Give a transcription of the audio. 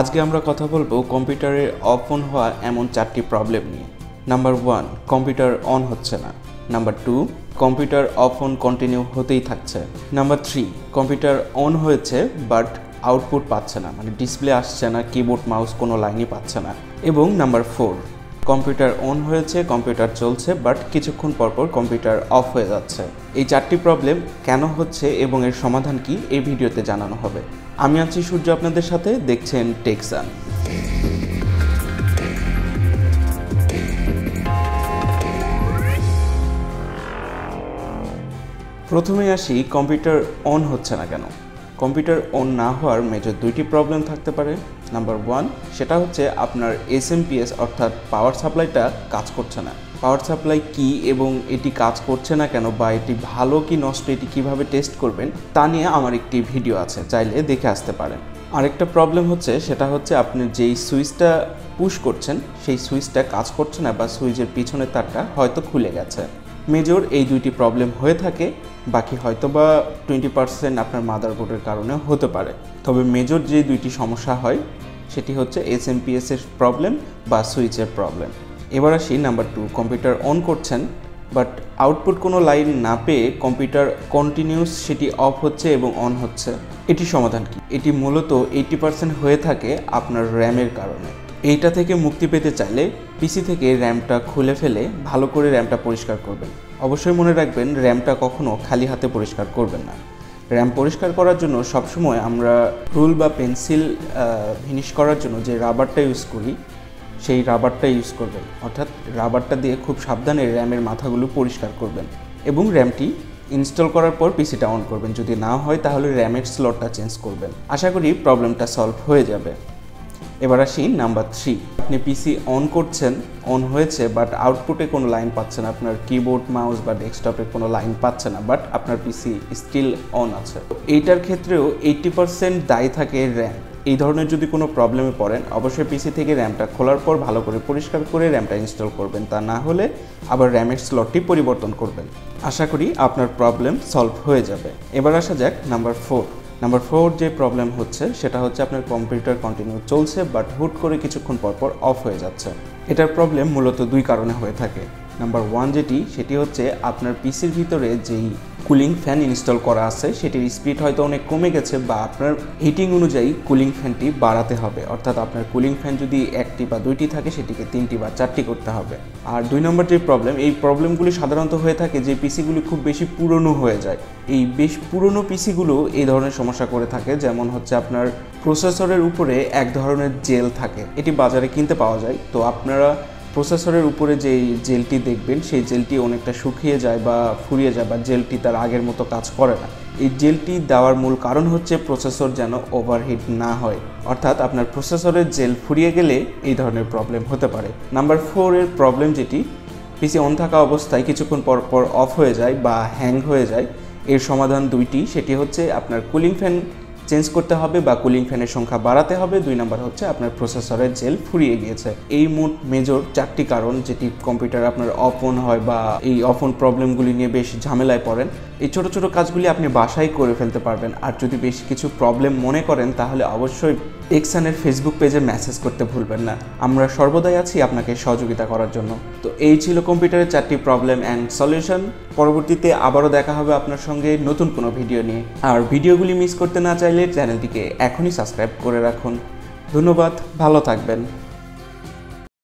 আজকে আমরা কথা বলবো কম্পিউটারে অফ অন হওয়া এমন চারটি প্রবলেম নিয়ে। নাম্বার 1, কম্পিউটার অন হচ্ছে না। Number 2, computer of on continue হতেই থাকছে। নাম্বার 3, কম্পিউটার অন হয়েছে বাট আউটপুট পাচ্ছে না, মানে ডিসপ্লে আসছে না, কিবোর্ড মাউস কোনো লাইনই পাচ্ছে না। এবং নাম্বার 4, কম্পিউটার অন হয়েছে, কম্পিউটার চলছে, বাট কিছুক্ষণ পরপর কম্পিউটার অফ হয়ে যাচ্ছে। এই চারটি প্রবলেম কেন হচ্ছে এবং এর সমাধান কি এই ভিডিওতে জানানো হবে। আমি আছি সূর্য আপনাদের সাথে, দেখছেন টেকসান। প্রথমে আসি কম্পিউটার অন হচ্ছে না কেন। কম্পিউটার অন না হওয়ার মেজর দুইটি প্রবলেম থাকতে পারে। নাম্বার 1, সেটা হচ্ছে আপনার এসএমপিএস অর্থাৎ পাওয়ার সাপ্লাইটা কাজ করছে না। পাওয়ার সাপ্লাই কি এবং এটি কাজ করছে না কেন, বা এটি ভালো কি নষ্ট, এটি কিভাবে টেস্ট করবেন তা নিয়ে আমার একটি ভিডিও আছে, চাইলে দেখে আসতে পারেন। আরেকটা প্রবলেম হচ্ছে সেটা হচ্ছে আপনি যেই সুইচটা পুশ করছেন সেই সুইচটা কাজ করছে না, বা সুইচের পিছনের তারটা হয়তো খুলে গেছে। মেজর এই দুইটি প্রবলেম হয়ে থাকে, বাকি হয়তো বা 20% আপনার মাদারবোর্ডের কারণে হতে পারে। তবে মেজর যে দুইটি সমস্যা হয় সেটি হচ্ছে এসএমপিএস এর প্রবলেম বা সুইচের প্রবলেম। এবার আসি নাম্বার 2, কম্পিউটার অন করছেন বাট আউটপুট কোনো লাইন না পেয়ে কম্পিউটার কন্টিনিউস সেটি অফ হচ্ছে এবং অন হচ্ছে। এটি সমাধান কি? এটি মূলত 80% হয়ে থাকে আপনার র্যামের কারণে। এইটা থেকে মুক্তি পেতে চাইলে পিসি থেকে র্যামটা খুলে ফেলে ভালো করে র্যামটা পরিষ্কার করবেন। অবশ্যই মনে রাখবেন, র্যামটা কখনো খালি হাতে পরিষ্কার করবেন না। র্যাম পরিষ্কার করার জন্য সবসময় আমরা রুল বা পেন্সিল ফিনিশ করার জন্য যে রাবারটা ইউজ করি সেই রাবারটা ইউজ করবেন, অর্থাৎ রাবারটা দিয়ে খুব সাবধানে র্যামের মাথাগুলো পরিষ্কার করবেন এবং র্যামটি ইনস্টল করার পর পিসিটা অন করবেন। যদি না হয় তাহলে র্যামের স্লটটা চেঞ্জ করবেন। আশা করি প্রবলেমটা সলভ হয়ে যাবে। এবার আসি নাম্বার 3, আপনি পিসি অন করছেন, অন হয়েছে, বাট আউটপুটে কোনো লাইন পাচ্ছে না, আপনার কিবোর্ড মাউস বা ডেস্কটপে কোনো লাইন পাচ্ছে না, বাট আপনার পিসি স্টিল অন আছে। এইটার ক্ষেত্রেও 80% দায়ী থাকে র্যাম। এই ধরনের যদি কোনো প্রবলেমে পড়েন, অবশ্যই পিসি থেকে র্যামটা খোলার পর ভালো করে পরিষ্কার করে র্যামটা ইনস্টল করবেন। তা না হলে আবার র্যামের স্লটটি পরিবর্তন করবেন। আশা করি আপনার প্রবলেম সলভ হয়ে যাবে। এবার আসা যাক নাম্বার 4। নাম্বার 4 যে প্রবলেম হচ্ছে সেটা হচ্ছে আপনার কম্পিউটার কন্টিনিউ চলছে বাট হুট করে কিছুক্ষণ পরপর অফ হয়ে যাচ্ছে। এটার প্রবলেম মূলত দুই কারণে হয়ে থাকে। নাম্বার 1 সেটি হচ্ছে আপনার পিসির ভিতরে যেই কুলিং ফ্যান ইনস্টল করা আছে সেটির স্পিড হয়তো অনেক কমে গেছে, বা আপনার হিটিং অনুযায়ী কুলিং ফ্যানটি বাড়াতে হবে। অর্থাৎ আপনার কুলিং ফ্যান যদি 1টি বা 2টি থাকে সেটিকে 3টি বা 4টি করতে হবে। আর 2 নম্বর যে প্রবলেম, এই প্রবলেমগুলি সাধারণত হয়ে থাকে যে পিসিগুলি খুব বেশি পুরনো হয়ে যায়। এই বেশ পুরনো পিসিগুলো এই ধরনের সমস্যা করে থাকে। যেমন হচ্ছে আপনার প্রসেসরের উপরে এক ধরনের জেল থাকে, এটি বাজারে কিনতে পাওয়া যায়। তো আপনারা প্রসেসরের উপরে যে জেলটি দেখবেন সেই জেলটি অনেকটা শুকিয়ে যায় বা ফুরিয়ে যায়, বা জেলটি তার আগের মতো কাজ করে না। এই জেলটি দেওয়ার মূল কারণ হচ্ছে প্রসেসর যেন ওভারহিট না হয়, অর্থাৎ আপনার প্রসেসরের জেল ফুরিয়ে গেলে এই ধরনের প্রবলেম হতে পারে। নাম্বার 4 এর প্রবলেম যেটি পিসি অন থাকা অবস্থায় কিছুক্ষণ পর পর অফ হয়ে যায় বা হ্যাং হয়ে যায়, এর সমাধান দুইটি। সেটি হচ্ছে আপনার কুলিং ফ্যান চেঞ্জ করতে হবে বা কুলিং ফ্যানের সংখ্যা বাড়াতে হবে। 2 নম্বর হচ্ছে আপনার প্রসেসরের জেল ফুরিয়ে গিয়েছে। এই মোট মেজর 4টি কারণ যেটি কম্পিউটার আপনার অফ অন হয় বা এই অফ অন প্রবলেমগুলি নিয়ে বেশ ঝামেলায় পড়েন। এই ছোট ছোট কাজগুলি আপনি বাসায় করে ফেলতে পারবেন। আর যদি বেশ কিছু প্রবলেম মনে করেন তাহলে অবশ্যই টেকসানের ফেসবুক পেজে মেসেজ করতে ভুলবেন না। আমরা সর্বদাই আছি আপনাকে সহযোগিতা করার জন্য। তো এই ছিল কম্পিউটারের 4টি প্রবলেম অ্যান্ড সলিউশন। পরবর্তীতে আবারও দেখা হবে আপনার সঙ্গে নতুন কোনো ভিডিও নিয়ে। আর ভিডিওগুলি মিস করতে না চাইলে চ্যানেলটিকে এখনই সাবস্ক্রাইব করে রাখুন। ধন্যবাদ, ভালো থাকবেন।